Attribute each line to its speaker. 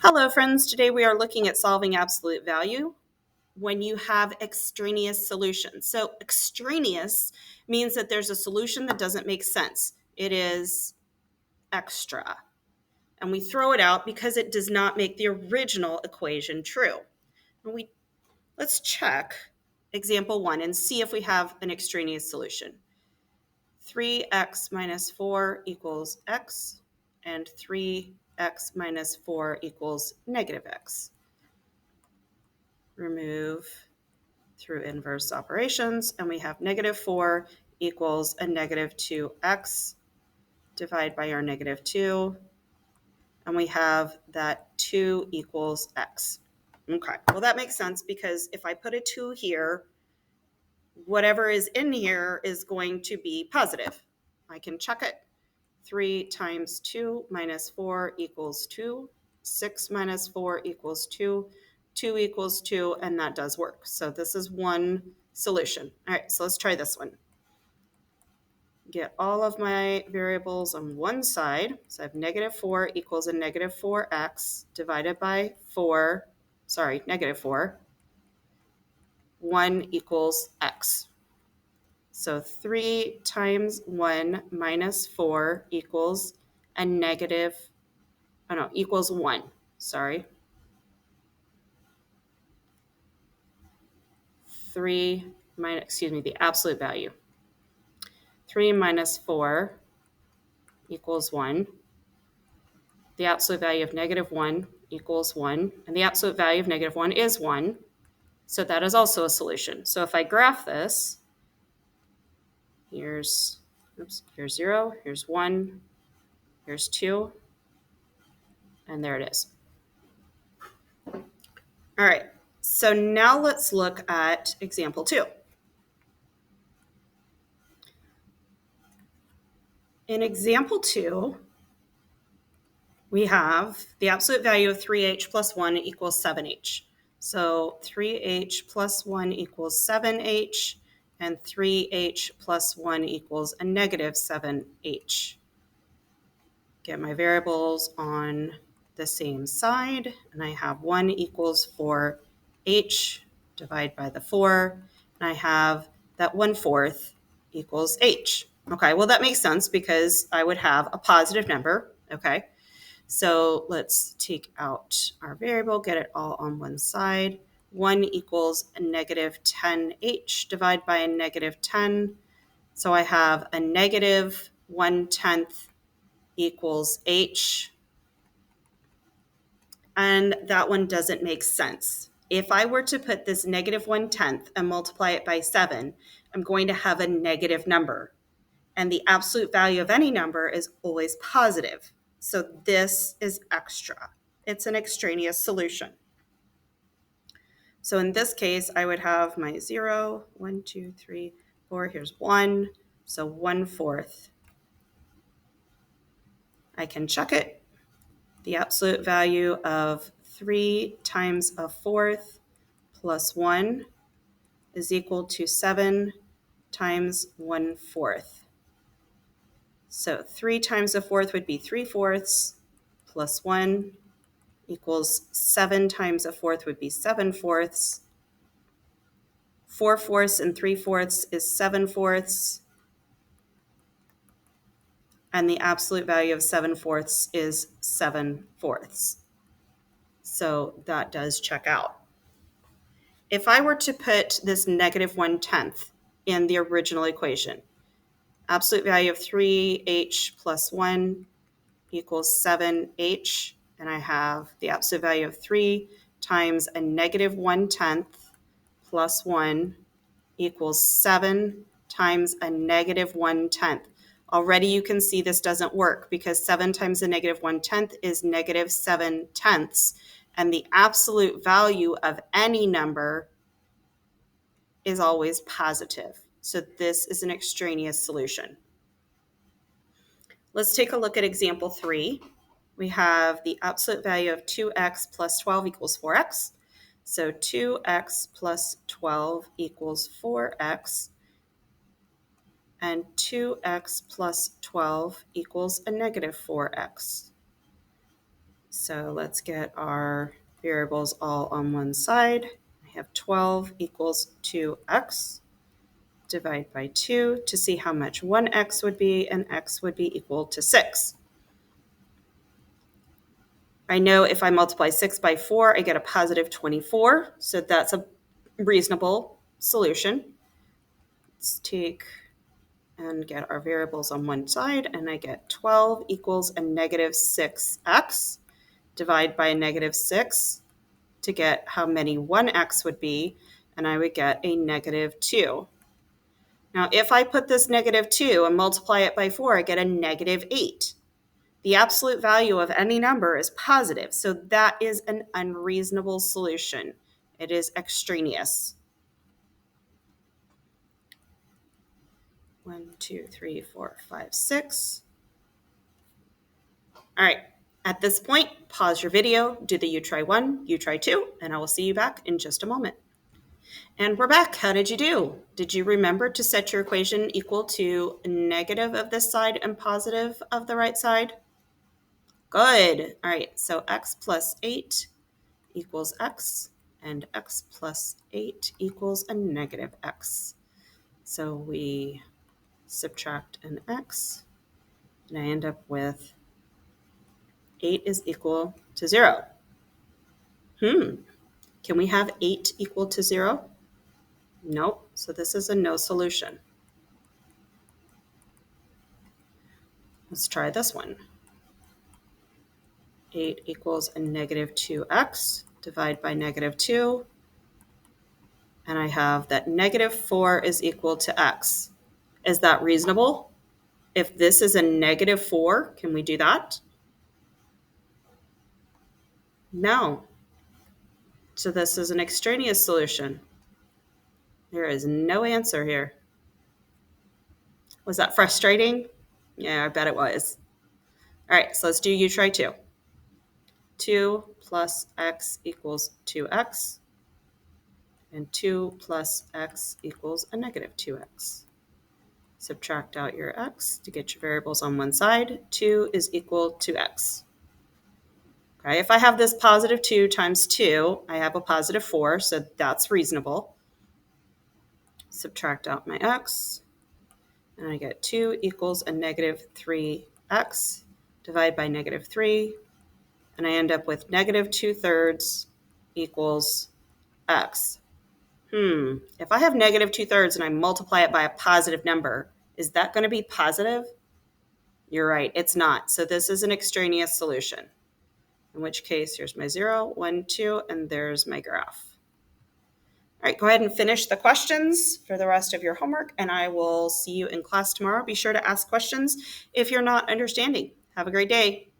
Speaker 1: Hello friends, today we are looking at solving absolute value when you have extraneous solutions. So extraneous means that there's a solution that doesn't make sense. It is extra. And we throw it out because it does not make the original equation true. And let's check example 1 and see if we have an extraneous solution. 3x minus 4 equals x, and 3x minus 4 equals negative x. Remove through inverse operations, and we have negative 4 equals a negative 2x. Divide by our negative 2, and we have that 2 equals x. Okay, well that makes sense because if I put a 2 here, whatever is in here is going to be positive. I can check it. 3 times 2 minus 4 equals 2. 6 minus 4 equals 2. 2 equals 2, and that does work. So this is one solution. All right, so let's try this one. Get all of my variables on one side. So I have negative 4 equals a negative 4x divided by 4, negative 4. 1 equals x. So 3 times 1 minus 4 equals a negative, equals 1. Sorry. 3 minus, the absolute value. 3 minus 4 equals 1. The absolute value of negative 1 equals 1. And the absolute value of negative 1 is 1. So that is also a solution. So if I graph this, here's 0, here's 1, here's 2, and there it is. All right, so now let's look at example 2. In example 2, we have the absolute value of 3h plus 1 equals 7h. So 3h plus 1 equals 7h, and 3h plus 1 equals a negative 7h. Get my variables on the same side, and I have 1 equals 4h, divide by the 4, and I have that 1/4 equals h. Okay, well that makes sense because I would have a positive number, okay? So let's take out our variable, get it all on one side. 1 equals a negative 10h, divide by a negative 10. So I have a negative 1/10 equals h. And that one doesn't make sense. If I were to put this negative 1/10 and multiply it by 7, I'm going to have a negative number. And the absolute value of any number is always positive. So this is extra. It's an extraneous solution. So in this case, I would have my 0, 1, 2, 3, 4. Here's 1. So 1/4. I can check it. The absolute value of 3 times a 4th plus 1 is equal to 7 times 1/4. So 3 times a 4th would be 3/4 plus 1 equals 7 times a 4th would be 7/4. 4/4 and 3/4 is 7/4. And the absolute value of 7/4 is 7/4. So that does check out. If I were to put this negative 1/10 in the original equation, absolute value of 3h plus 1 equals 7h, and I have the absolute value of 3 times a negative 1/10 plus 1 equals 7 times a negative 1/10. Already you can see this doesn't work because 7 times a negative 1/10 is negative 7/10, and the absolute value of any number is always positive. So this is an extraneous solution. Let's take a look at example 3. We have the absolute value of 2x plus 12 equals 4x. So 2x plus 12 equals 4x. And 2x plus 12 equals a negative 4x. So let's get our variables all on one side. I have 12 equals 2x. Divide by 2 to see how much 1x would be, and x would be equal to 6. I know if I multiply 6 by 4, I get a positive 24, so that's a reasonable solution. Let's take and get our variables on one side, and I get 12 equals a negative 6x. Divide by a negative 6 to get how many 1x would be, and I would get a negative 2. Now, if I put this negative 2 and multiply it by 4, I get a negative 8. The absolute value of any number is positive, so that is an unreasonable solution. It is extraneous. 1, 2, 3, 4, 5, 6. All right. At this point, pause your video, do the you try 1, you try 2, and I will see you back in just a moment. And we're back. How did you do? Did you remember to set your equation equal to negative of this side and positive of the right side? Good. All right, so x plus 8 equals x, and x plus 8 equals a negative x. So we subtract an x, and I end up with 8 is equal to 0. Can we have 8 equal to 0? Nope, so this is a no solution. Let's try this one. 8 equals a negative 2x. Divide by negative 2. And I have that negative 4 is equal to x. Is that reasonable? If this is a negative 4, can we do that? No. So this is an extraneous solution. There is no answer here. Was that frustrating? Yeah, I bet it was. All right, so let's do you try 2. 2 plus x equals 2x. And 2 plus x equals a negative 2x. Subtract out your x to get your variables on one side. 2 is equal to x. Okay, if I have this positive 2 times 2, I have a positive 4, so that's reasonable. Subtract out my x, and I get 2 equals a negative 3x. Divide by negative 3, and I end up with negative 2/3 equals x. If I have negative 2/3 and I multiply it by a positive number, is that going to be positive? You're right, it's not. So this is an extraneous solution. In which case, here's my 0, 1, 2, and there's my graph. All right, go ahead and finish the questions for the rest of your homework, and I will see you in class tomorrow. Be sure to ask questions if you're not understanding. Have a great day.